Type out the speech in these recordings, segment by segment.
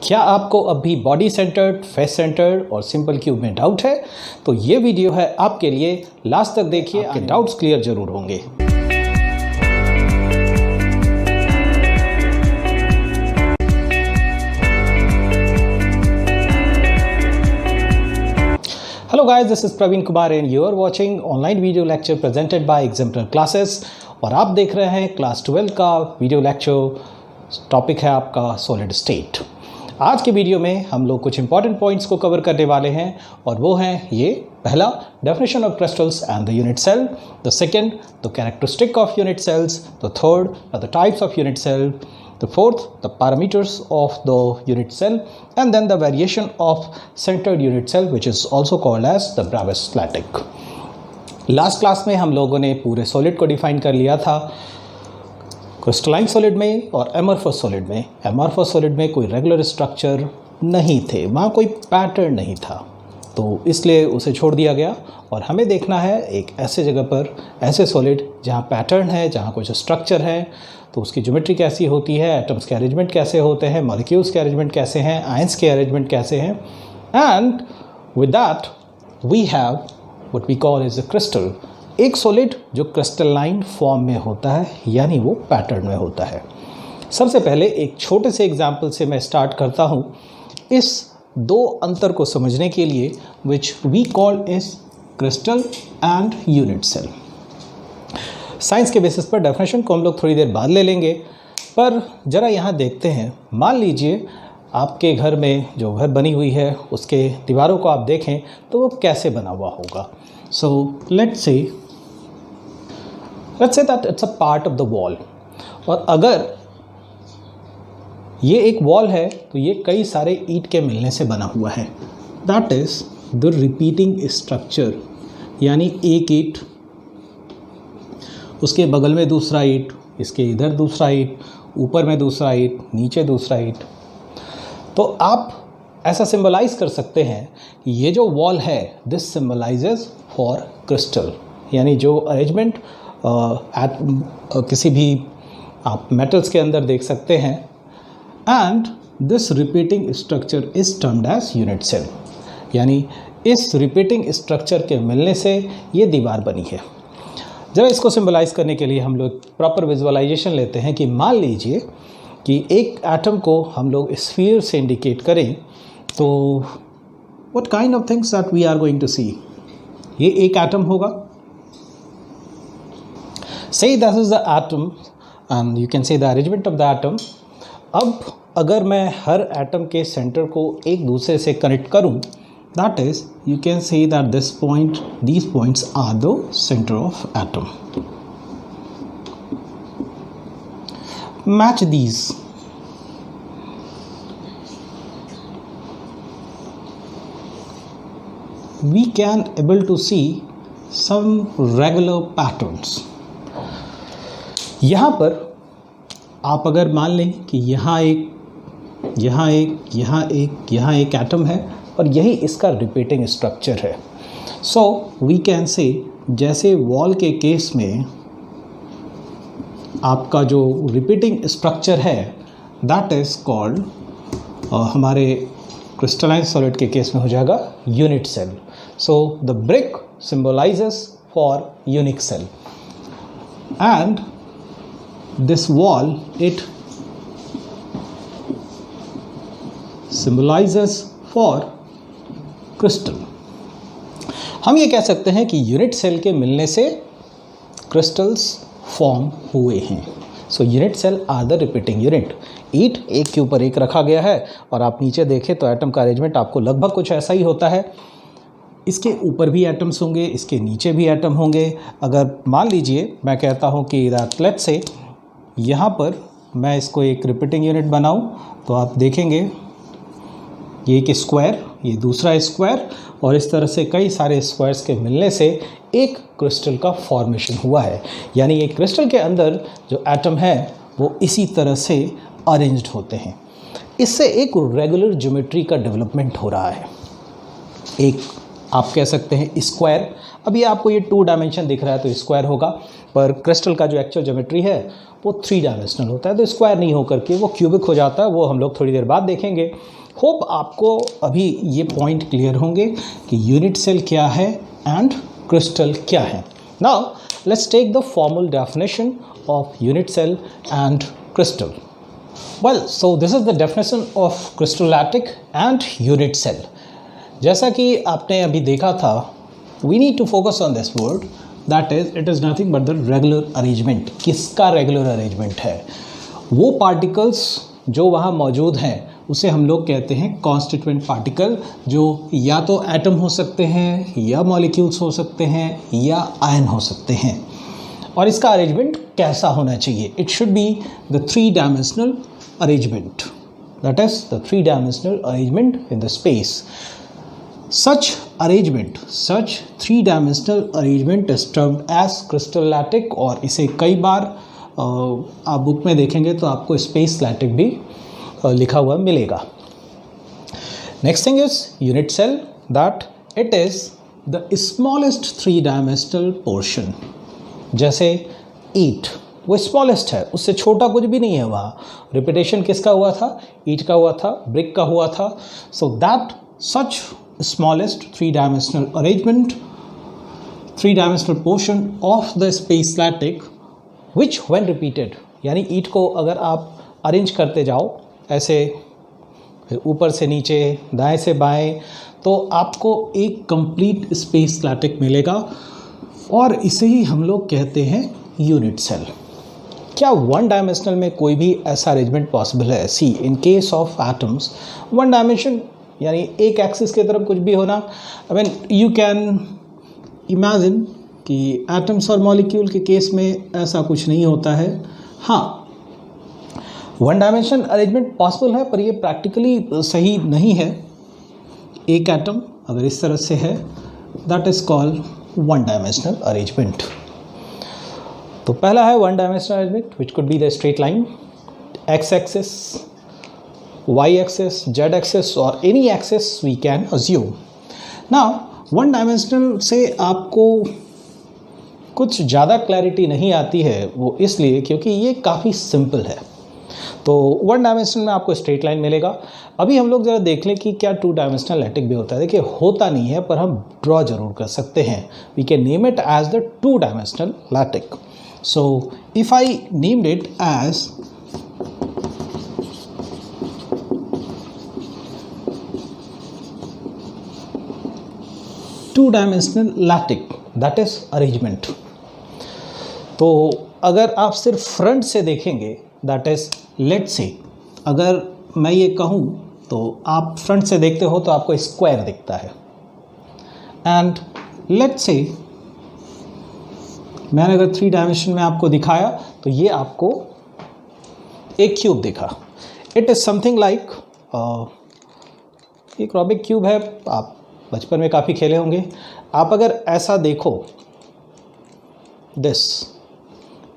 क्या आपको अब भी बॉडी सेंटर्ड, फेस सेंटर्ड और सिंपल क्यूब में डाउट है? तो ये वीडियो है आपके लिए, लास्ट तक देखिए, आपके डाउट्स क्लियर जरूर होंगे। Hello guys, this is Praveen Kumar and you are watching online video lecture presented by Exemplar Classes और आप देख रहे हैं क्लास 12 का वीडियो लेक्चर। टॉपिक है आपका सॉलिड स्टेट। आज के वीडियो में हम लोग कुछ इंपॉर्टेंट पॉइंट्स को कवर करने वाले हैं और वो हैं ये, पहला definition of crystals and the unit cell, the second the characteristic of unit cells, the third the types of unit cell, the fourth the parameters of the unit cell, and then the variation of centered unit cell which is also called as the Bravais-Slattik। Last class में हम लोगों ने पूरे solid को define कर लिया था, crystalline solid में और एमॉर्फस सॉलिड में। एमॉर्फस सॉलिड में कोई रेगुलर स्ट्रक्चर नहीं थे, वहाँ कोई पैटर्न नहीं था, तो इसलिए उसे छोड़ दिया गया और हमें देखना है एक ऐसे जगह पर, ऐसे सॉलिड जहाँ पैटर्न है, जहाँ कुछ स्ट्रक्चर है, तो उसकी ज्योमेट्री कैसी होती है, एटम्स के अरेंजमेंट कैसे होते हैं, मॉलिक्यूल्स के अरेंजमेंट कैसे हैं, आयंस के अरेंजमेंट कैसे हैं, and with that we have what we call as a crystal. एक सॉलिड जो क्रिस्टलाइन फॉर्म में होता है, यानी वो पैटर्न में होता है। सबसे पहले एक छोटे से एग्जाम्पल से मैं स्टार्ट करता हूँ इस दो अंतर को समझने के लिए, which we call is crystal and unit cell. Science के बेसिस पर डेफिनेशन को हम लोग थोड़ी देर बाद ले लेंगे, पर ज़रा यहाँ देखते हैं। मान लीजिए आपके घर में जो घर बनी हुई है उसके दीवारों को आप देखें तो वो कैसे बना हुआ होगा। सो let's say that it's a part of the wall, और अगर ये एक वॉल है तो ये कई सारे ईंट के मिलने से बना हुआ है। That is the repeating structure, यानी एक ईंट, उसके बगल में दूसरा ईंट, इसके इधर दूसरा ईंट, ऊपर में दूसरा ईंट, नीचे दूसरा ईंट। तो आप ऐसा सिंबलाइज कर सकते हैं कि ये जो वॉल है दिस सिंबलाइजेज फॉर क्रिस्टल, यानी जो अरेंजमेंट किसी भी आप मेटल्स के अंदर देख सकते हैं। And this repeating structure is termed as unit cell, यानी इस रिपीटिंग स्ट्रक्चर के मिलने से ये दीवार बनी है। जरा इसको सिंबलाइज करने के लिए हम लोग प्रॉपर विजुअलाइजेशन लेते हैं कि मान लीजिए कि एक एटम को हम लोग स्फीयर से इंडिकेट करें, तो what kind of things that we are going to see. ये एक एटम होगा, say that is the atom and you can say the arrangement of the atom. अब अगर मैं हर एटम के सेंटर को एक दूसरे से कनेक्ट करूं, that is, you can say that these points are the center of atom. Match these. We can able to see some regular patterns. यहाँ पर आप अगर मान लें कि यहाँ एक एटम है और यही इसका रिपीटिंग स्ट्रक्चर है। सो वी कैन से, जैसे वॉल के केस में आपका जो रिपीटिंग स्ट्रक्चर है दैट इज़ कॉल्ड, हमारे क्रिस्टलाइन सॉलिड के केस में हो जाएगा unit cell. So the brick symbolizes for unique cell and this wall it symbolizes for crystal. हम ये कह सकते हैं कि यूनिट सेल के मिलने से क्रिस्टल्स फॉर्म हुए हैं। So unit cell are the repeating unit. ईंट एक के ऊपर एक रखा गया है और आप नीचे देखें तो एटम का अरेंजमेंट आपको लगभग कुछ ऐसा ही होता है। इसके ऊपर भी एटम्स होंगे, इसके नीचे भी एटम होंगे। अगर मान लीजिए मैं कहता हूँ कि लेट्स से यहाँ पर मैं इसको एक रिपीटिंग यूनिट बनाऊँ, तो आप देखेंगे ये एक स्क्वायर, ये दूसरा स्क्वायर, और इस तरह से कई सारे स्क्वायर्स के मिलने से एक क्रिस्टल का फॉर्मेशन हुआ है। यानी एक क्रिस्टल के अंदर जो एटम है वो इसी तरह से अरेंज्ड होते हैं। इससे एक रेगुलर ज्योमेट्री का डेवलपमेंट हो रहा है। एक आप कह सकते हैं स्क्वायर। अभी आपको ये 2 डायमेंशन दिख रहा है तो स्क्वायर होगा, पर क्रिस्टल का जो एक्चुअल ज्योमेट्री है वो 3 डायमेंशनल होता है, तो स्क्वायर नहीं होकर के वो क्यूबिक हो जाता है। वो हम लोग थोड़ी देर बाद देखेंगे। होप आपको अभी ये पॉइंट क्लियर होंगे कि यूनिट सेल क्या है एंड क्रिस्टल क्या है। Now let's take the formal definition of unit cell and crystal. Well, so this is the definition of crystallotic and unit cell. जैसा कि आपने अभी देखा था, we need to focus on this word, that is it is nothing but the regular arrangement. किसका regular arrangement है? वो particles जो वहाँ मौजूद हैं उसे हम लोग कहते हैं constituent particle, जो या तो एटम हो सकते हैं या मॉलिक्यूल्स हो सकते हैं या आयन हो सकते हैं। और इसका अरेंजमेंट कैसा होना चाहिए? It should be the 3 dimensional arrangement, that is the 3 dimensional arrangement in the space. Such 3 dimensional arrangement is termed as crystal lattice, और इसे कई बार आप बुक में देखेंगे तो आपको स्पेस लैटिक भी लिखा हुआ मिलेगा। Next thing is unit cell, that it is the smallest 3 dimensional portion. जैसे ईट वो स्मॉलेस्ट है, उससे छोटा कुछ भी नहीं है। वहाँ रिपीटेशन किसका हुआ था? ईट का हुआ था, ब्रिक का हुआ था। So that such smallest 3 dimensional arrangement, 3 dimensional portion of the space lattice which when repeated, यानी ईट को अगर आप अरेंज करते जाओ ऐसे, फिर ऊपर से नीचे, दाएं से बाएं, तो आपको एक कंप्लीट स्पेस लैटिक मिलेगा, और इसे ही हम लोग कहते हैं यूनिट सेल। क्या 1 डायमेंशनल में कोई भी ऐसा अरेंजमेंट पॉसिबल है? See, in case of atoms 1 dimension यानी एक एक्सिस की तरफ कुछ भी होना, I mean you can imagine कि एटम्स और मॉलिक्यूल के केस में ऐसा कुछ नहीं होता है। हाँ, 1 डायमेंशन अरेंजमेंट पॉसिबल है, पर ये प्रैक्टिकली सही नहीं है। एक एटम अगर इस तरह से है, that is called 1 dimensional arrangement. तो पहला है 1 dimensional arrangement which could be the straight line, X axis, Y axis, Z axis और any axis we can assume. Now 1 dimensional से आपको कुछ ज़्यादा क्लैरिटी नहीं आती है, वो इसलिए क्योंकि ये काफ़ी सिंपल है। तो 1 डायमेंशन में आपको स्ट्रेट लाइन मिलेगा। अभी हम लोग ज़रा देख लें कि क्या 2 डायमेंशनल लैटिक भी होता है। देखिए, होता नहीं है, पर हम ड्रॉ जरूर कर सकते हैं। We can name it as the 2 dimensional lattice. So if I named it as two dimensional lattice, that is arrangement. तो अगर आप सिर्फ फ्रंट से देखेंगे, दैट इज लेट्स से, अगर मैं ये कहूँ तो आप फ्रंट से देखते हो तो आपको स्क्वायर दिखता है, एंड लेट्स से मैंने अगर 3 डायमेंशन में आपको दिखाया तो ये आपको एक क्यूब दिखा। इट इज़ समथिंग लाइक एक रॉबिक क्यूब है, आप बचपन में काफ़ी खेले होंगे। आप अगर ऐसा देखो, this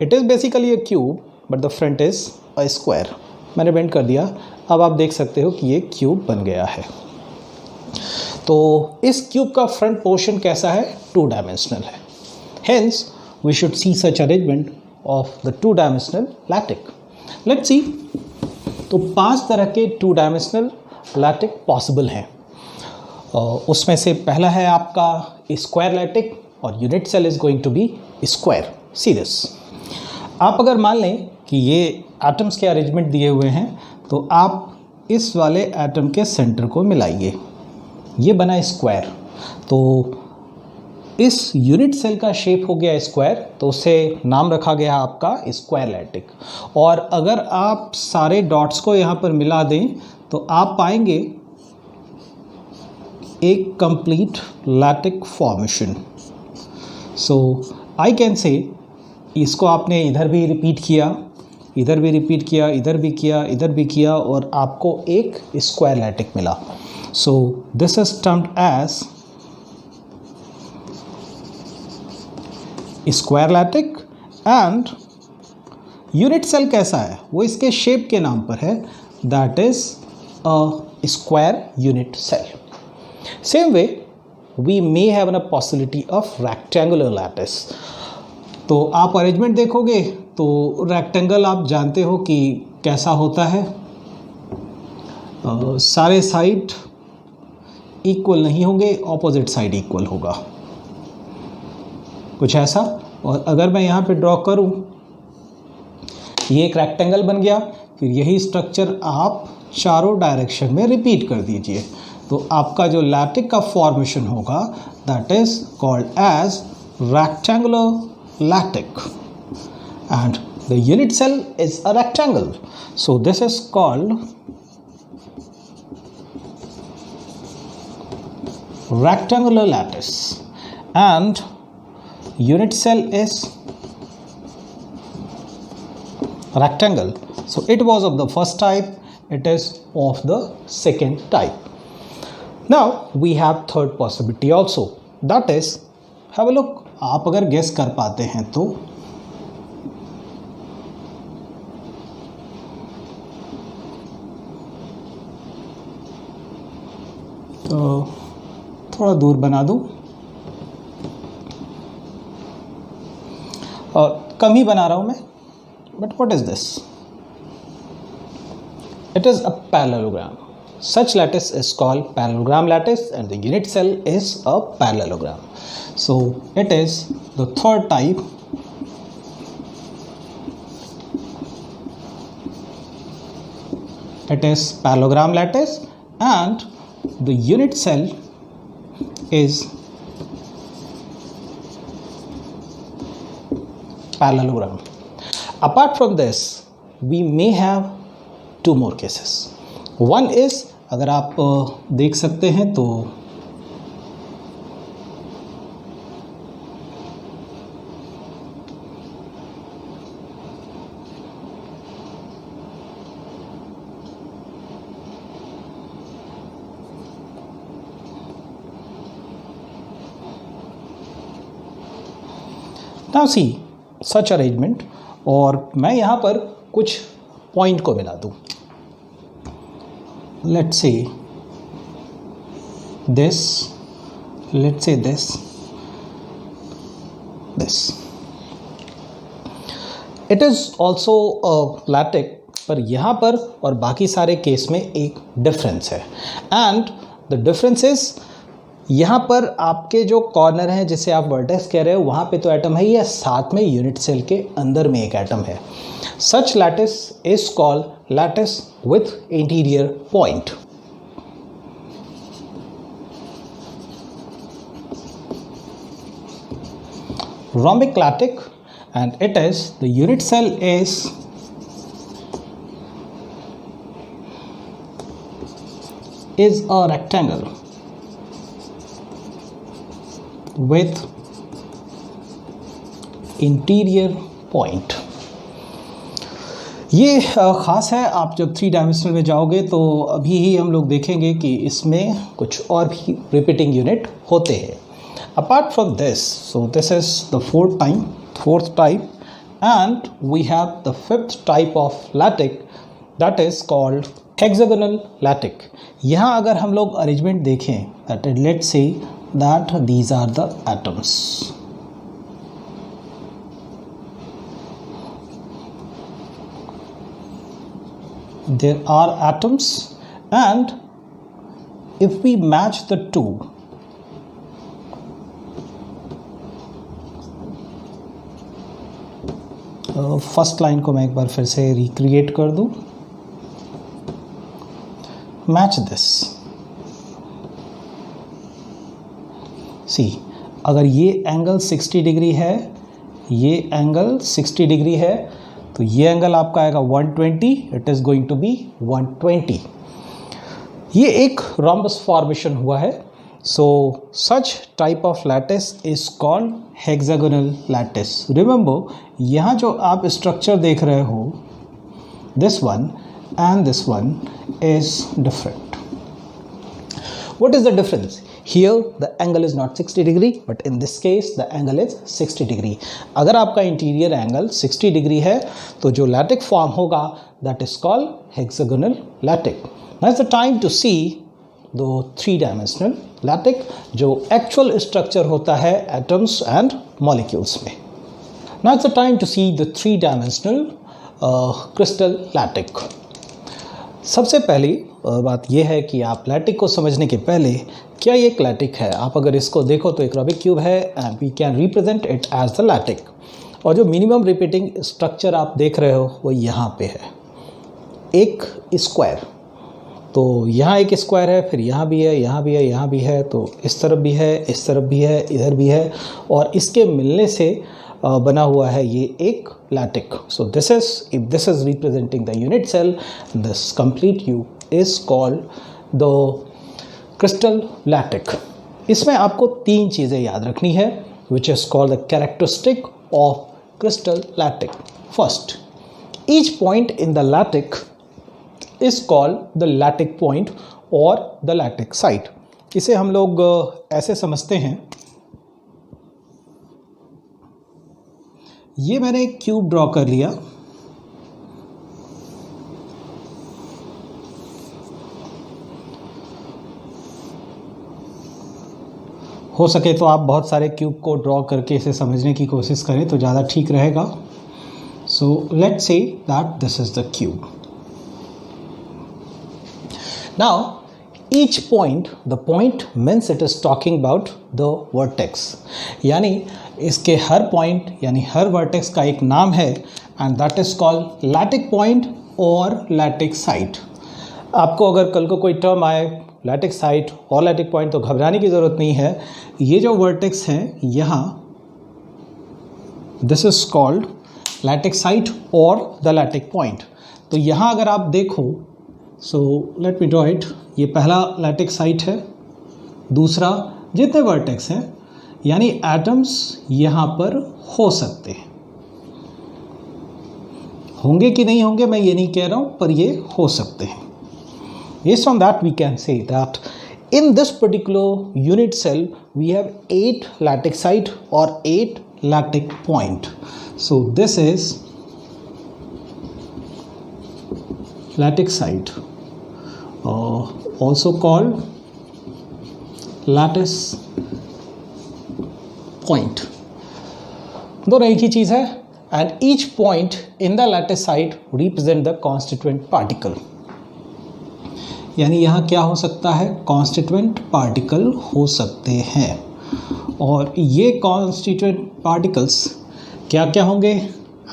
it is basically A cube but the front is a square. मैंने बेंड कर दिया, अब आप देख सकते हो कि ये क्यूब बन गया है। तो इस क्यूब का फ्रंट पोर्शन कैसा है? 2 डायमेंशनल है। Hence we should see such arrangement of the 2 dimensional lattice. Let's see. तो 5 तरह के 2 डायमेंशनल लैटिक पॉसिबल हैं। उसमें से पहला है आपका स्क्वायर लैटिक, और unit cell is going to be square. See this. आप अगर मान लें कि ये एटम्स के अरेंजमेंट दिए हुए हैं, तो आप इस वाले एटम के सेंटर को मिलाइए, ये बना स्क्वायर। तो इस यूनिट सेल का शेप हो गया स्क्वायर, तो उसे नाम रखा गया आपका स्क्वायर लैटिक। और अगर आप सारे डॉट्स को यहाँ पर मिला दें तो आप पाएंगे एक complete lattice formation. So I can say, इसको आपने इधर भी रिपीट किया, इधर भी रिपीट किया, इधर भी किया, इधर भी किया, और आपको एक स्क्वायर लैटिक मिला। So this is termed as square lattice. And unit cell कैसा है? वो इसके शेप के नाम पर है, that is a square unit cell. Same way we may have a possibility of rectangular lattice. तो आप अरेंजमेंट देखोगे तो रेक्टेंगल आप जानते हो कि कैसा होता है, सारे साइड इक्वल नहीं होंगे, ऑपोजिट साइड इक्वल होगा, कुछ ऐसा। और अगर मैं यहाँ पे ड्रॉ करूँ, ये एक रेक्टेंगल बन गया, फिर यही स्ट्रक्चर आप चारों डायरेक्शन में रिपीट कर दीजिए, तो आपका जो लैटिक का फॉर्मेशन होगा that is called as rectangular lattice, and the unit cell is a rectangle, so this is called rectangular lattice, and unit cell is rectangle. So it was of the first type, it is of the second type. Now we have third possibility also, that is, have a look, आप अगर guess कर पाते हैं तो थोड़ा दूर बना दूं और कम ही बना रहा हूं मैं, but what is this? It is a parallelogram. Such lattice is called parallelogram lattice, and the unit cell is a parallelogram. So it is the third type. It is parallelogram lattice, and the unit cell is parallelogram. Apart from this, we may have two more cases. One is, अगर आप देख सकते हैं तो Now see such arrangement, और मैं यहाँ पर कुछ पॉइंट को मिला दूँ. Let's say this, let's say this. It is also a lattice, पर यहाँ पर और बाकी सारे केस में एक डिफरेंस है, एंड द डिफरेंस इज यहाँ पर आपके जो कॉर्नर हैं जिसे आप वर्टेक्स कह रहे हो वहाँ पे तो एटम है ही है, साथ में यूनिट सेल के अंदर में एक एटम है. Such lattice is called lattice with interior point. Rhombic lattice, and it is the unit cell is a rectangle with interior point. ये ख़ास है, आप जब 3 डायमेंशनल में जाओगे तो अभी ही हम लोग देखेंगे कि इसमें कुछ और भी रिपीटिंग यूनिट होते हैं. Apart from this, so this is the fourth type, and we have the fifth type of lattice that is called hexagonal lattice. यहाँ अगर हम लोग अरेंजमेंट देखें, that is, let's say that these are the atoms. There are atoms, and if we match the two, first line को मैं एक बार फिर से रिक्रिएट कर दूं. Match this. सी, अगर ये एंगल 60 डिग्री है, ये एंगल 60 डिग्री है, तो ये एंगल आपका आएगा 120. It is going to be 120. ये एक रोम्बस फॉर्मेशन हुआ है. So such type of lattice is called hexagonal lattice. Remember, यहाँ जो आप स्ट्रक्चर देख रहे हो, this one and this one is different. What is the difference? Here the angle is not 60 degree, but in this case the angle is 60 degree. अगर आपका interior angle 60 degree है तो जो लैटिक फॉर्म होगा that is called hexagonal lattice. Now it's the time to see दो 3 dimensional lattice जो actual structure होता है एटम्स एंड मॉलिक्यूल्स में. Now it's the time to see the 3 dimensional crystal lattice. सबसे पहली बात यह है कि आप लैटिक को समझने के पहले क्या ये एक लैटिक है. आप अगर इसको देखो तो एक रूबिक क्यूब है and we can represent it as the lattice. और जो मिनिमम रिपीटिंग स्ट्रक्चर आप देख रहे हो वो यहाँ पे है, एक स्क्वायर. तो यहाँ एक स्क्वायर है, फिर यहाँ भी है, यहाँ भी है, यहाँ भी है, तो इस तरफ भी है, इस तरफ भी है, इधर भी है, और इसके मिलने से बना हुआ है ये एक lattice. So this is, if this is representing the unit cell, this complete you is called the crystal lattice. इसमें आपको 3 चीज़ें याद रखनी है which is called the characteristic of crystal lattice. First, each point in the lattice is called the lattice point और the lattice site. इसे हम लोग ऐसे समझते हैं, ये मैंने एक क्यूब ड्रॉ कर लिया, हो सके तो आप बहुत सारे क्यूब को ड्रॉ करके इसे समझने की कोशिश करें तो ज़्यादा ठीक रहेगा. सो let's say that this is the cube. Now each point, the point means it is talking about the vertex, यानी इसके हर पॉइंट यानी हर वर्टेक्स का एक नाम है and that is called lattice point और लैटिक साइट. आपको अगर कल को कोई टर्म आए लैटिक साइट और लैटिक पॉइंट तो घबराने की ज़रूरत नहीं है. ये जो वर्टेक्स हैं यहाँ, this is called lattice site और द लैटिक पॉइंट. तो यहाँ अगर आप देखो, so let me draw it. ये पहला लैटिक साइट है, दूसरा, जितने वर्टेक्स हैं यानी एटम्स यहाँ पर हो सकते हैं, होंगे कि नहीं होंगे मैं ये नहीं कह रहा हूँ, पर ये हो सकते हैं. Based on that we can say that in this particular unit cell we have 8 lattice site or 8 lattice point. So this is lattice site, also called lattice point. दोनों एक ही चीज़ है and each point in the lattice site represent the constituent particle. यानी यहाँ क्या हो सकता है, constituent particle हो सकते हैं. और ये कॉन्स्टिट्यूएंट पार्टिकल्स क्या क्या होंगे,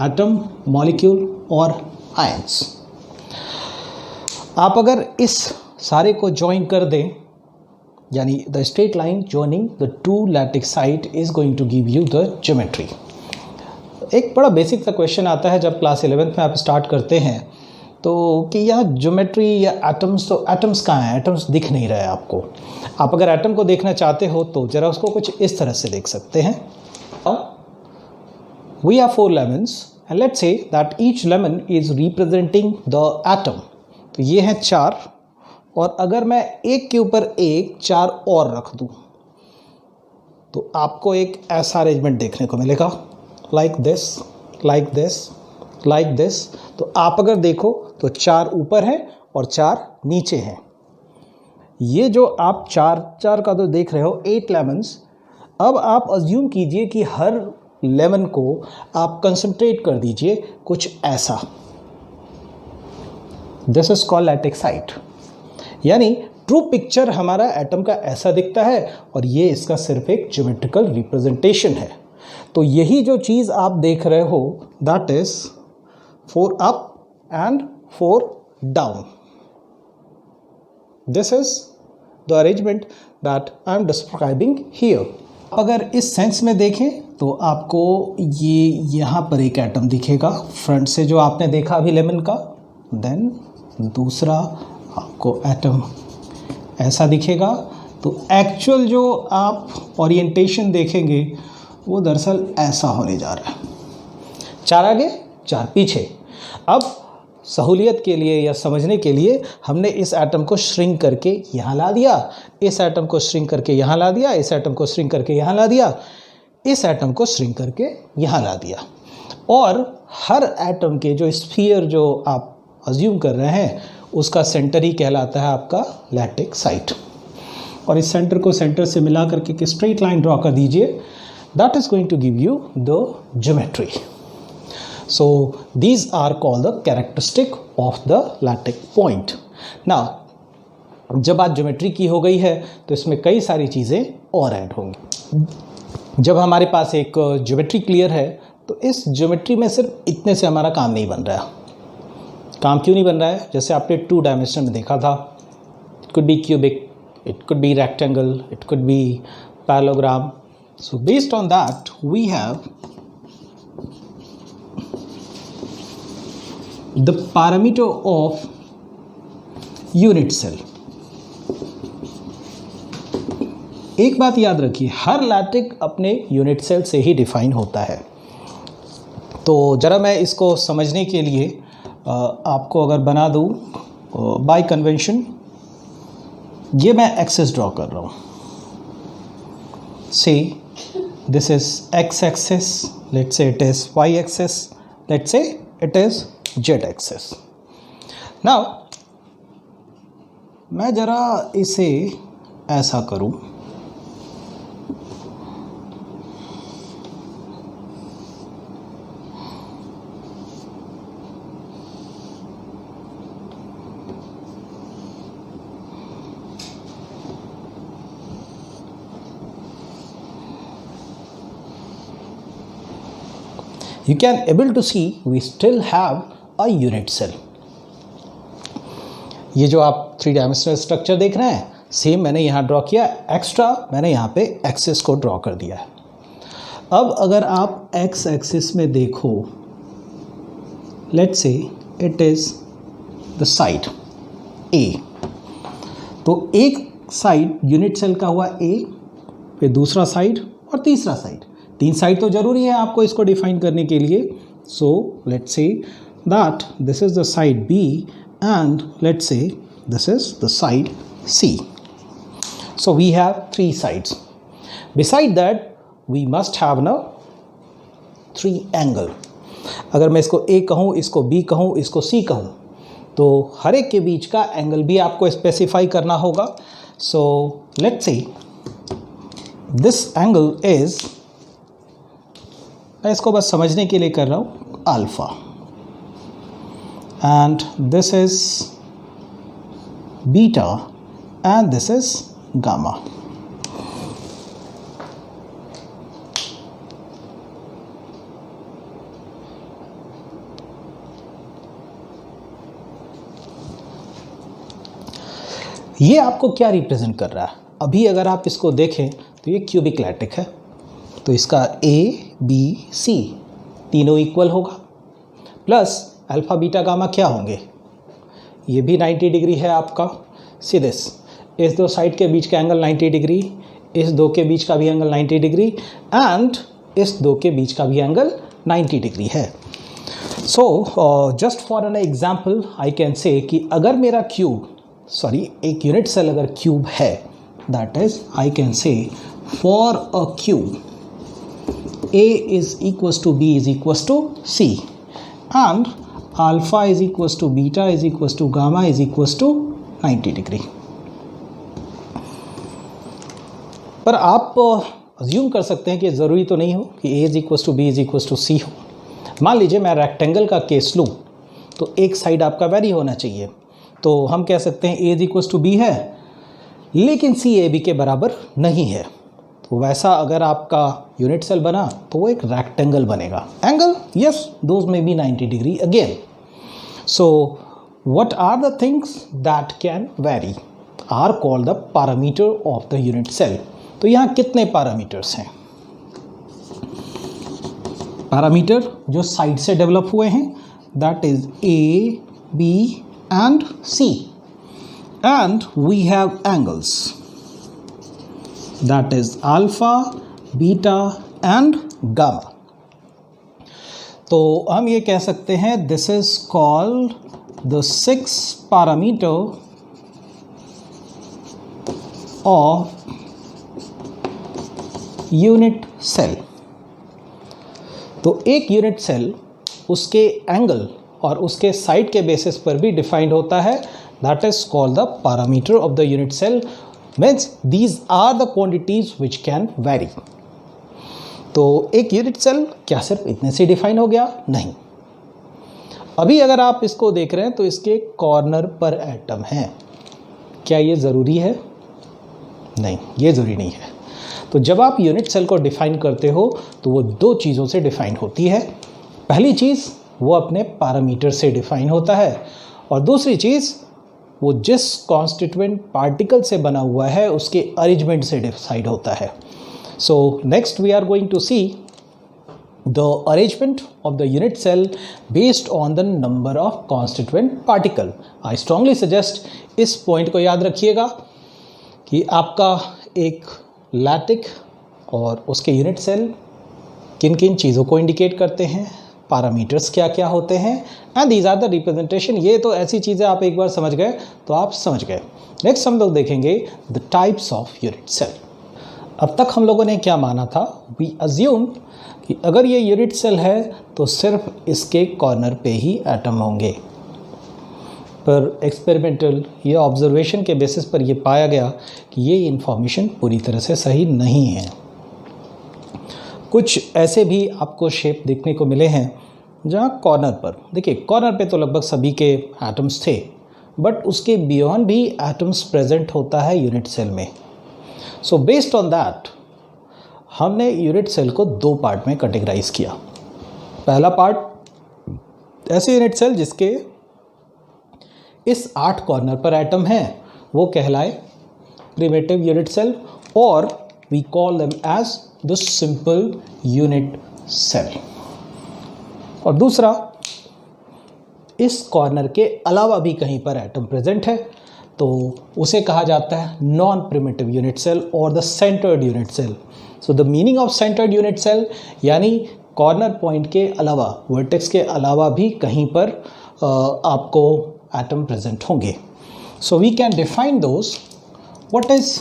एटम, मॉलिक्यूल और आयंस. आप अगर इस सारे को ज्वाइन कर दें, यानी the straight line joining the 2 lattice site is going to give you the geometry. एक बड़ा बेसिक सा क्वेश्चन आता है जब क्लास 11th में आप स्टार्ट करते हैं तो कि यह ज्योमेट्री या एटम्स, तो एटम्स कहाँ हैं, एटम्स दिख नहीं रहे आपको. आप अगर एटम को देखना चाहते हो तो ज़रा उसको कुछ इस तरह से देख सकते हैं. We have 4 lemons and let's say that each lemon is representing the atom. तो ये हैं 4, और अगर मैं एक के ऊपर एक 4 और रख दूँ तो आपको एक ऐसा अरेंजमेंट देखने को मिलेगा, like this, like this, like this. तो आप अगर देखो तो 4 ऊपर हैं और 4 नीचे हैं. ये जो आप 4 का तो देख रहे हो 8 लेमन्स. अब आप अज्यूम कीजिए कि हर लेमन को आप कंसंट्रेट कर दीजिए कुछ ऐसा. This is called lattice site. यानी ट्रू पिक्चर हमारा एटम का ऐसा दिखता है और ये इसका सिर्फ एक ज्योमेट्रिकल रिप्रेजेंटेशन है. तो यही जो चीज़ आप देख रहे हो that is 4 up and 4 down. This is the arrangement that I am describing here. अगर इस सेंस में देखें तो आपको ये यहाँ पर एक एटम दिखेगा फ्रंट से जो आपने देखा अभी लेमन का, देन दूसरा आपको एटम ऐसा दिखेगा. तो एक्चुअल जो आप ओरिएंटेशन देखेंगे वो दरअसल ऐसा होने जा रहा है, 4 आगे 4 पीछे. अब सहूलियत के लिए या समझने के लिए हमने इस एटम को श्रिंक करके यहाँ ला दिया, इस एटम को श्रिंक करके यहाँ ला दिया, इस एटम को श्रिंक करके यहाँ ला दिया, इस एटम को श्रिंक करके यहाँ ला दिया. और हर एटम के जो स्फीयर जो आप अज्यूम कर रहे हैं उसका सेंटर ही कहलाता है आपका लैटिक साइट. और इस सेंटर को सेंटर से मिला करके एक स्ट्रेट लाइन ड्रॉ कर दीजिए. That is going to give you the geometry. So these are called the characteristic of the lattice point. Now जब बात ज्योमेट्री की हो गई है तो इसमें कई सारी चीज़ें और ऐड होंगी. जब हमारे पास एक ज्योमेट्री क्लियर है तो इस ज्योमेट्री में सिर्फ इतने से हमारा काम नहीं बन रहा है. काम क्यों नहीं बन रहा है? जैसे आपने 2 डायमेंशन में देखा था, it could be cubic, it could be rectangle, it could be parallelogram. So based on that we have the parameter of unit cell. एक बात याद रखिए, हर लैटिक अपने यूनिट सेल से ही डिफाइन होता है. तो ज़रा मैं इसको समझने के लिए आपको अगर बना दूँ बाय कन्वेंशन, ये मैं एक्सेस ड्रॉ कर रहा हूँ. See this is X axis, let's say it is Y axis, let's say it is Z axis. Now मैं ज़रा इसे ऐसा करूँ, you can able to see we still have a unit cell. ये जो आप 3 डायमेंशनल स्ट्रक्चर देख रहे हैं, सेम मैंने यहाँ ड्रॉ किया, एक्स्ट्रा मैंने यहाँ पे एक्सिस को ड्रॉ कर दिया है. अब अगर आप एक्स एक्सिस में देखो, let's say it is the side A. तो एक साइड यूनिट सेल का हुआ ए, फिर दूसरा साइड और तीसरा साइड. 3 साइड तो जरूरी है आपको इसको डिफाइन करने के लिए. So let's say that this is the side B and let's say this is the side C. So we have 3 sides. Beside that we must have ना 3 एंगल. अगर मैं इसको ए कहूँ, इसको बी कहूँ, इसको सी कहूँ, तो हर एक के बीच का एंगल भी आपको स्पेसिफाई करना होगा. सो let's say this angle is, मैं इसको बस समझने के लिए कर रहा हूँ, alpha, and this is beta and this is gamma. ये आपको क्या रिप्रेजेंट कर रहा है? अभी अगर आप इसको देखें तो ये क्यूबिक लैटिक है, तो इसका ए बी सी तीनों इक्वल होगा, प्लस अल्फ़ा बीटा गामा क्या होंगे, ये भी 90 डिग्री है आपका. सी दिस, इस 2 साइड के बीच का एंगल 90 डिग्री, इस 2 के बीच का भी एंगल 90 डिग्री एंड इस 2 के बीच का भी एंगल 90 डिग्री है. So just for an example I can say कि अगर मेरा क्यूब, सॉरी एक यूनिट सेल अगर क्यूब है, that is I can say for a cube A is equals to B is equals to C and alpha is equals to beta is equals to gamma is equals to 90 degree. पर आप assume कर सकते हैं कि ज़रूरी तो नहीं हो कि A is equals to B is equals to C हो. मान लीजिए मैं रेक्टेंगल का केस लूँ तो एक साइड आपका वेरी होना चाहिए. तो हम कह सकते हैं A is equals to B है लेकिन C A B के बराबर नहीं है. तो वैसा अगर आपका यूनिट सेल बना तो वो एक रेक्टेंगल बनेगा. Angle yes, those may be 90 degree again. So what are the things that can vary are called the parameter of the unit cell. तो यहाँ कितने पैरामीटर्स हैं? पैरामीटर जो साइड से डेवलप हुए हैं, that is A B and C, and we have angles, that is alpha, beta and gamma. तो हम ये कह सकते हैं this is called the 6 parameter of unit cell. तो एक यूनिट सेल उसके एंगल और उसके साइड के बेसिस पर भी डिफाइंड होता है. That is called the parameter of the unit cell. Means these are the quantities which can vary. तो एक यूनिट सेल क्या सिर्फ इतने से डिफाइन हो गया? नहीं। अभी अगर आप इसको देख रहे हैं तो इसके कॉर्नर पर एटम है। क्या ये ज़रूरी है? नहीं, ये ज़रूरी नहीं है। तो जब आप यूनिट सेल को डिफाइन करते हो तो वो दो चीज़ों से डिफाइन होती है। पहली चीज़ वो अपने पैरामीटर से डिफाइन होता है, और दूसरी चीज़ वो जिस कॉन्स्टिट्यूएंट पार्टिकल से बना हुआ है उसके अरेंजमेंट से डिसाइड होता है। So next we are going to see the arrangement of the unit cell based on the number of constituent particle. I strongly suggest इस पॉइंट को याद रखिएगा कि आपका एक लैटिक और उसके यूनिट सेल किन किन चीज़ों को इंडिकेट करते हैं, पैरामीटर्स क्या क्या होते हैं, and these are the representation. ये तो ऐसी चीज़ें आप एक बार समझ गए तो आप समझ गए। नेक्स्ट हम लोग देखेंगे the types of unit cell. अब तक हम लोगों ने क्या माना था? वी अज्यूम कि अगर ये यूनिट सेल है तो सिर्फ इसके कॉर्नर पे ही एटम होंगे, पर एक्सपेरिमेंटल ये ऑब्जर्वेशन के बेसिस पर ये पाया गया कि ये इन्फॉर्मेशन पूरी तरह से सही नहीं है। कुछ ऐसे भी आपको शेप देखने को मिले हैं जहाँ कॉर्नर पर, देखिए कॉर्नर पे तो लगभग सभी के एटम्स थे, बट उसके बियॉन्ड भी एटम्स प्रेजेंट होता है यूनिट सेल में। सो बेस्ड ऑन दैट हमने यूनिट सेल को दो पार्ट में कैटेगराइज किया। पहला पार्ट ऐसे यूनिट सेल जिसके इस 8 कॉर्नर पर एटम है वो कहलाए प्रिमिटिव यूनिट सेल, और we call them as the simple unit cell. और दूसरा, इस कॉर्नर के अलावा भी कहीं पर एटम प्रेजेंट है तो उसे कहा जाता है नॉन प्रिमिटिव यूनिट सेल और the centred unit cell. So the meaning of centred unit cell यानी कॉर्नर पॉइंट के अलावा, वर्टेक्स के अलावा भी कहीं पर आपको एटम प्रेजेंट होंगे। So we can define those. What is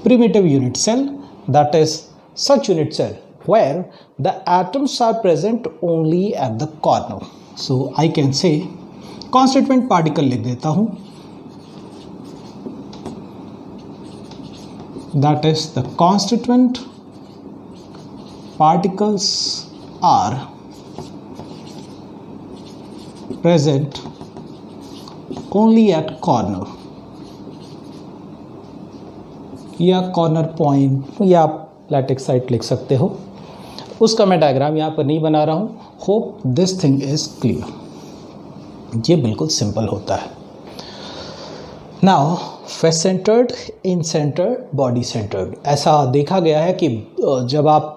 primitive unit cell? That is such unit cell where the atoms are present only at the corner. So I can say constituent particle लिख देता हूँ, that is the constituent particles are present only at corner या corner point, या आप lattice site लिख सकते हो। उसका मैं डायग्राम यहाँ पर नहीं बना रहा हूँ। Hope this thing is clear. ये बिल्कुल सिंपल होता है। Now face centred, in centred, body centred, ऐसा देखा गया है कि जब आप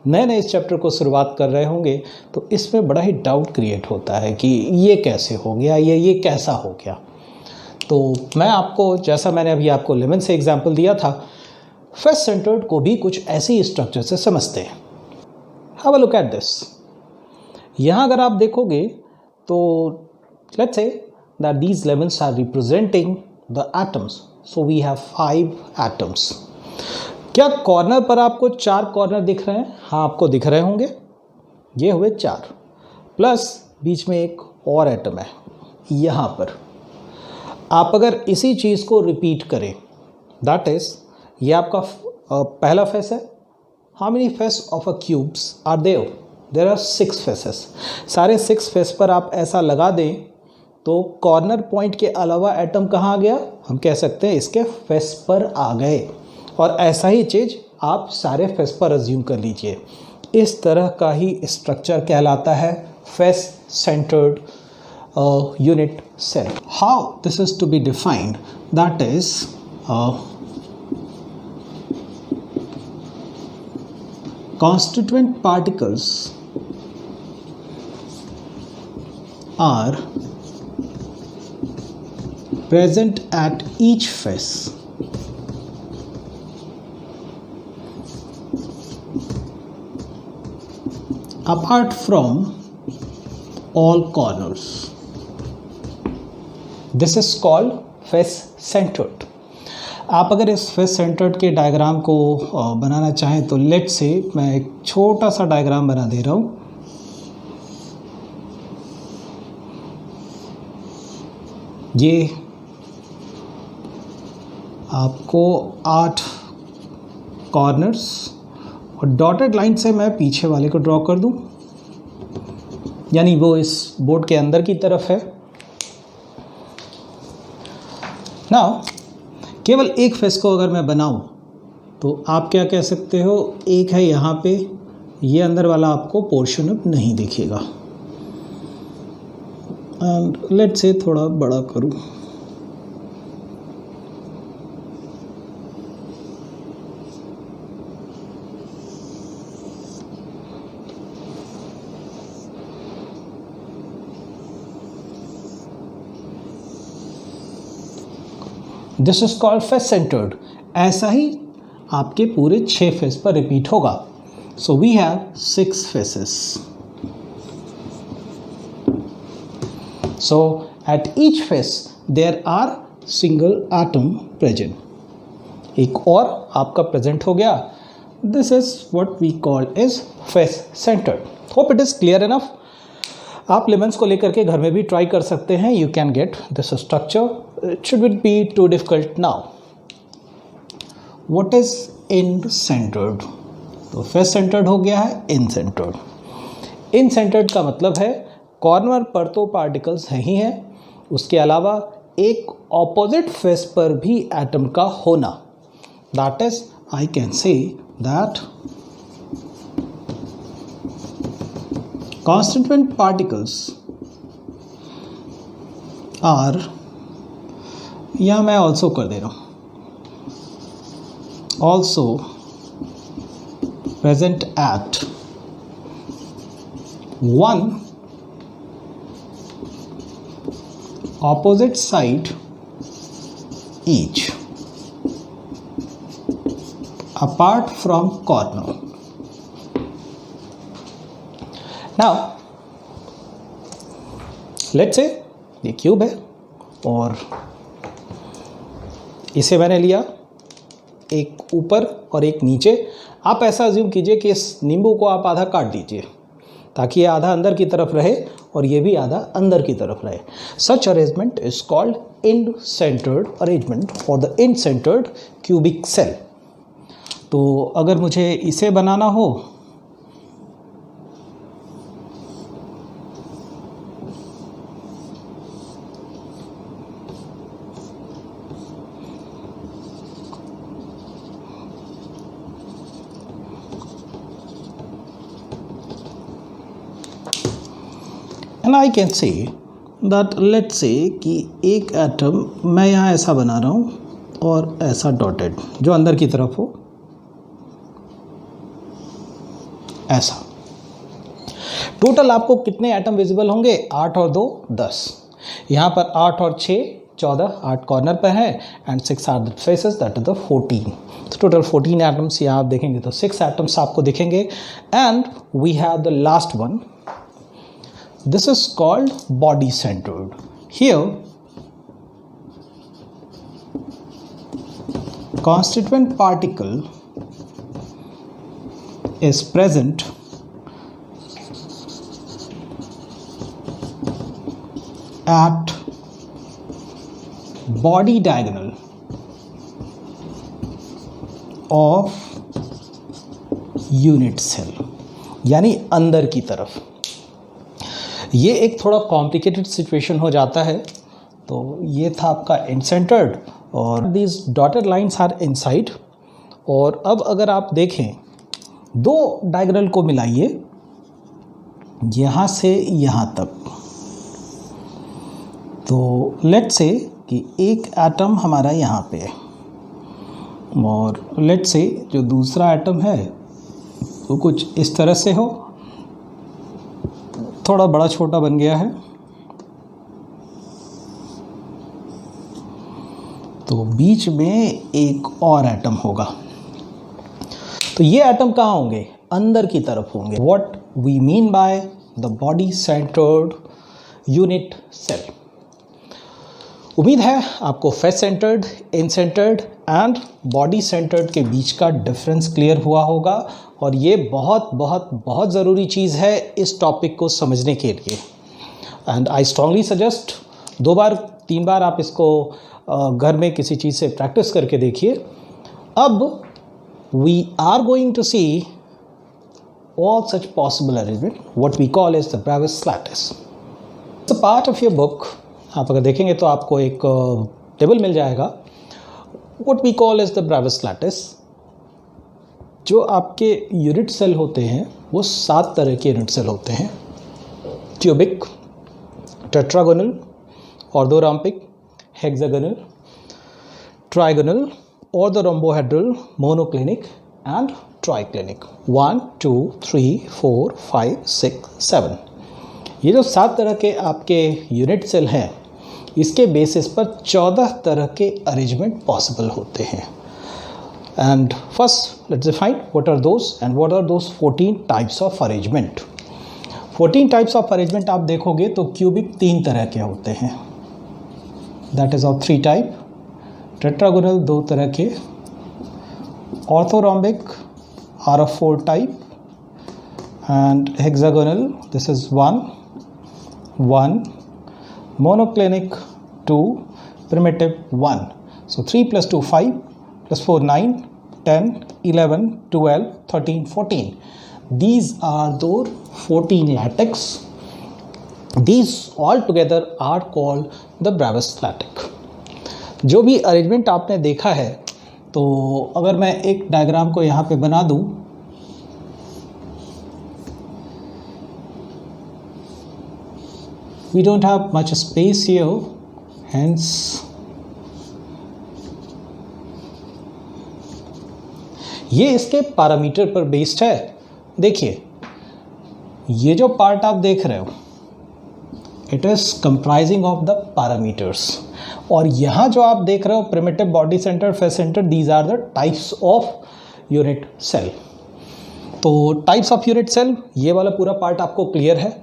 नए नए इस चैप्टर को शुरुआत कर रहे होंगे तो इसमें बड़ा ही डाउट क्रिएट होता है कि ये कैसे हो गया, ये कैसा हो गया। तो मैं आपको, जैसा मैंने अभी आपको लेमन से एग्जाम्पल दिया था, फेस सेंटर्ड को भी कुछ ऐसी स्ट्रक्चर से समझते हैं। Have a look at this. यहाँ अगर आप देखोगे तो let's say that these lemons are representing the atoms. So we have 5 atoms. क्या कॉर्नर पर आपको 4 कॉर्नर दिख रहे हैं? हाँ, आपको दिख रहे होंगे। ये हुए 4, प्लस बीच में एक और एटम है यहाँ पर। आप अगर इसी चीज़ को रिपीट करें, दैट इज ये आपका पहला फेस है। How many face of a cubes are there? There are 6 faces. सारे 6 फेस पर आप ऐसा लगा दें तो कॉर्नर पॉइंट के अलावा एटम कहाँ आ गया? हम कह सकते हैं इसके फेस पर आ गए। और ऐसा ही चीज़ आप सारे फेस पर अज्यूम कर लीजिए। इस तरह का ही स्ट्रक्चर कहलाता है face centred unit cell. How this is to be defined? That is constituent particles are present at each face apart from all corners. This is called face centred. आप अगर इस फेस सेंटर्ड के diagram को बनाना चाहें तो late से मैं एक छोटा सा डायग्राम बना दे रहा हूँ। ये आपको 8 कॉर्नर्स और डॉटेड लाइन से मैं पीछे वाले को ड्रॉ कर दूं, यानी वो इस बोर्ड के अंदर की तरफ है। नाउ केवल एक फेस को अगर मैं बनाऊं तो आप क्या कह सकते हो, एक है यहाँ पे, ये अंदर वाला आपको पोर्शन अब नहीं दिखेगा। एंड लेट्स से थोड़ा बड़ा करूं, this is called face centred. ऐसा ही आपके पूरे 6 फेस पर रिपीट होगा। So we have 6 faces. So at each face there are single atom present. एक और आपका प्रेजेंट हो गया। This is what we call is face centred. Hope it is clear enough. आप लेमन्स को लेकर के घर में भी ट्राई कर सकते हैं। You can get this structure. It should be too difficult now. What is in centred? तो फेस सेंटर्ड हो गया है इन सेंटर्ड। इन सेंटर्ड का मतलब है कॉर्नर पर तो पार्टिकल्स है ही हैं, उसके अलावा एक ऑपोजिट फेस पर भी एटम का होना। That is I can say that constituent particles are, या मैं also कर दे रहा हूँ, also present at one opposite side each apart from corner. Now let's say ये क्यूब है और इसे मैंने लिया, एक ऊपर और एक नीचे। आप ऐसा अज्यूम कीजिए कि इस नींबू को आप आधा काट दीजिए ताकि ये आधा अंदर की तरफ रहे और ये भी आधा अंदर की तरफ रहे। Such arrangement is called in centred arrangement for the in centred cubic cell. तो अगर मुझे इसे बनाना हो and I can say that let's say कि एक एटम मैं यहाँ ऐसा बना रहा हूँ और ऐसा डॉटेड जो अंदर की तरफ हो, ऐसा। टोटल आपको कितने एटम विजिबल होंगे? 8 और 2 10। यहाँ पर 8 और 6 14, 8 कॉर्नर पर है and 6 are the faces, that is the 14। तो टोटल 14 एटम्स यहाँ आप देखेंगे तो 6 एटम्स आपको दिखेंगे। And we have the last one. This is called body centered. Here constituent particle is present at body diagonal of unit cell, यानी अंदर की तरफ। ये एक थोड़ा कॉम्प्लिकेटेड सिचुएशन हो जाता है। तो ये था आपका इन सेंटर्ड और these dotted lines are inside. और अब अगर आप देखें, 2 डायगोनल को मिलाइए यहाँ से यहाँ तक। तो लेट्स से कि एक एटम हमारा यहाँ पे है और लेट्स से जो दूसरा एटम है वो कुछ इस तरह से हो, थोड़ा बड़ा छोटा बन गया है। तो बीच में एक और एटम होगा। तो ये एटम कहाँ होंगे? अंदर की तरफ होंगे। What we mean by the body centred unit cell. उम्मीद है आपको face centred, in centred and body centred के बीच का डिफरेंस क्लियर हुआ होगा। और ये बहुत बहुत बहुत ज़रूरी चीज़ है इस टॉपिक को समझने के लिए। एंड आई स्ट्रांगली सजेस्ट 2 बार 3 बार आप इसको घर में किसी चीज़ से प्रैक्टिस करके देखिए। अब we are going to see all such possible arrangement, what we call as the Bravais lattice. It's a part of your book. आप अगर देखेंगे तो आपको एक टेबल मिल जाएगा, what we call as the Bravais lattice. जो आपके यूनिट सेल होते हैं वो 7 तरह के यूनिट सेल होते हैं: cubic, tetragonal, orthorhombic, hexagonal, trigonal, orthorhombohedral, monoclinic and triclinic. 1 2 3 4 5 6 7 ये जो 7 तरह के आपके यूनिट सेल हैं, इसके बेसिस पर 14 तरह के अरेंजमेंट पॉसिबल होते हैं। And first let's define what are those and what are those 14 types of arrangement. 14 types of arrangement आप देखोगे तो क्यूबिक 3 तरह के होते हैं, that is of 3 type. Tetragonal 2 तरह के, ऑर्थोरॉम्बिक are of 4 type, and hexagonal this is 1 1, monoclinic 2, primitive 1. So 3 plus 2 5 plus 4 9 10 11 12 13 14. These are those 14 lattice. These all together are called the Bravais lattice. जो भी अरेंजमेंट आपने देखा है, तो अगर मैं एक डायग्राम को यहाँ पे बना दूँ, we don't have much space here, hence ये इसके पैरामीटर पर बेस्ड है। देखिए ये जो पार्ट आप देख रहे हो, it is comprising of the parameters, और यहाँ जो आप देख रहे हो primitive, body centre, face centre, these are the types of unit cell. तो टाइप्स ऑफ यूनिट सेल, ये वाला पूरा पार्ट आपको क्लियर है।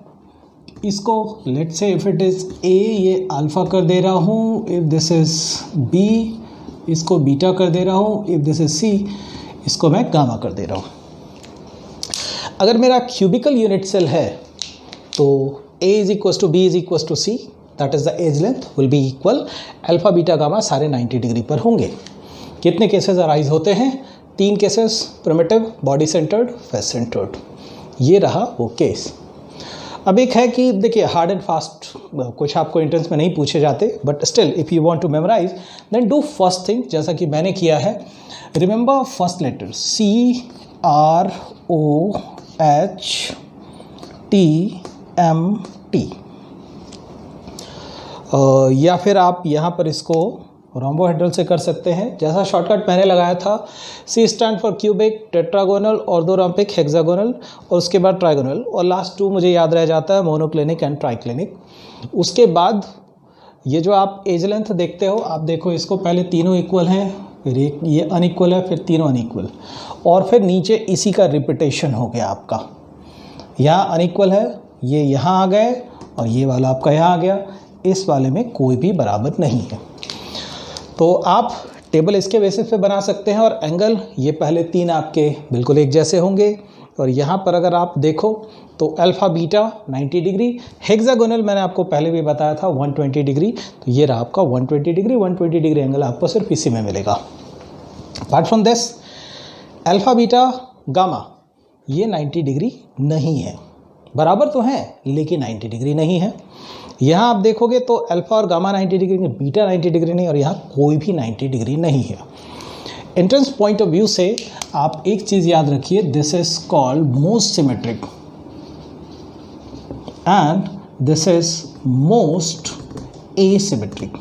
इसको let's say if it is a, ये अल्फ़ा कर दे रहा हूँ, इफ़ दिस इज़ बी, इसको बीटा कर दे रहा हूँ, इफ़ दिस इज़ सी, इसको मैं गामा कर दे रहा हूँ। अगर मेरा क्यूबिकल यूनिट सेल है तो A is equals to B is equals to C, that is the edge length will be equal, alpha beta gamma सारे 90 डिग्री पर होंगे। कितने केसेस अराइज होते हैं? 3 cases, primitive, body centred, face centred. ये रहा वो केस। अब एक है कि देखिए हार्ड एंड फास्ट कुछ आपको एंट्रेंस में नहीं पूछे जाते, but still if you want to memorise then do first thing, जैसा कि मैंने किया है। रिमेंबर फर्स्ट लेटर CROHTMT, या फिर आप यहाँ पर इसको रोम्बोहेड्रल से कर सकते हैं, जैसा शॉर्टकट मैंने लगाया था। C stand for cubic, tetragonal, orthorhombic, hexagonal, और उसके बाद ट्राइगोनल, और लास्ट 2 मुझे याद रह जाता है, मोनोक्लिनिक एंड ट्राइक्लिनिक। उसके बाद ये जो आप एज लेंथ देखते हो, आप देखो इसको पहले तीनों इक्वल हैं, फिर एक ये अनइक्वल है, फिर तीनों अनइक्वल, और फिर नीचे इसी का रिपीटेशन हो गया आपका। यहाँ अनइक्वल है, ये यहाँ आ गए, और ये वाला आपका यहाँ आ गया। इस वाले में कोई भी बराबर नहीं है। तो आप टेबल इसके बेसिस पे बना सकते हैं, और एंगल ये पहले 3 आपके बिल्कुल एक जैसे होंगे, और यहाँ पर अगर आप देखो तो अल्फ़ा बीटा 90 डिग्री, हेक्सागोनल मैंने आपको पहले भी बताया था 120 डिग्री, तो ये रहा आपका 120 डिग्री। 120 डिग्री एंगल आपको सिर्फ इसी में मिलेगा। Apart from this alpha beta gamma ये 90 डिग्री नहीं है, बराबर तो हैं लेकिन 90 डिग्री नहीं है। यहाँ आप देखोगे तो अल्फ़ा और गामा 90 डिग्री नहीं, बीटा 90 डिग्री नहीं, और यहाँ कोई भी 90 डिग्री नहीं है। एंट्रेंस पॉइंट ऑफ व्यू से आप एक चीज़ याद रखिए, this is called most symmetric and this is most asymmetric.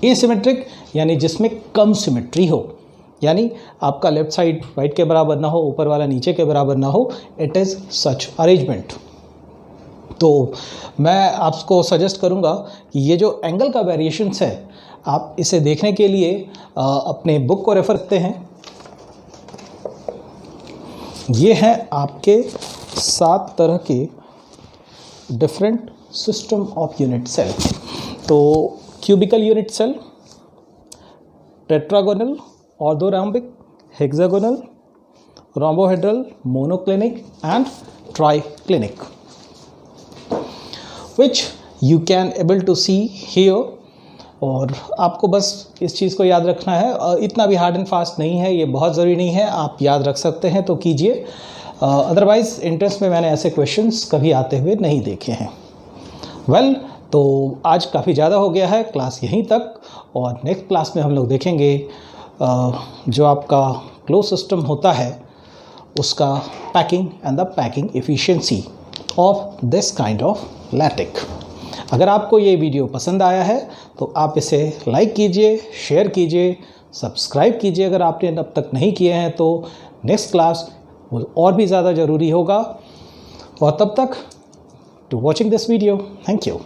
Asymmetric यानी जिसमें कम सिमेट्री हो, यानी आपका लेफ्ट साइड राइट के बराबर ना हो, ऊपर वाला नीचे के बराबर ना हो, इट इज़ सच अरेंजमेंट। तो मैं आपको सजेस्ट करूंगा कि ये जो एंगल का वेरिएशंस है, आप इसे देखने के लिए अपने बुक को रेफर करते हैं। ये हैं आपके 7 तरह के different system of unit cell. तो cubical unit cell, tetragonal, orthorhombic, hexagonal, rhombohedral, monoclinic and triclinic, which you can able to see here. और आपको बस इस चीज़ को याद रखना है, इतना भी हार्ड एंड फास्ट नहीं है, ये बहुत ज़रूरी नहीं है, आप याद रख सकते हैं तो कीजिए, अदरवाइज़ इंट्रेंस में मैंने ऐसे क्वेश्चंस कभी आते हुए नहीं देखे हैं। वेल, तो आज काफ़ी ज़्यादा हो गया है, क्लास यहीं तक, और नेक्स्ट क्लास में हम लोग देखेंगे जो आपका क्लोज सिस्टम होता है उसका packing and the packing efficiency of this kind of lattice. अगर आपको ये वीडियो पसंद आया है तो आप इसे लाइक कीजिए, शेयर कीजिए, सब्सक्राइब कीजिए अगर आपने अब तक नहीं किए हैं तो नेक्स्ट क्लास और भी ज़्यादा ज़रूरी होगा। और तब तक to watching this video, thank you.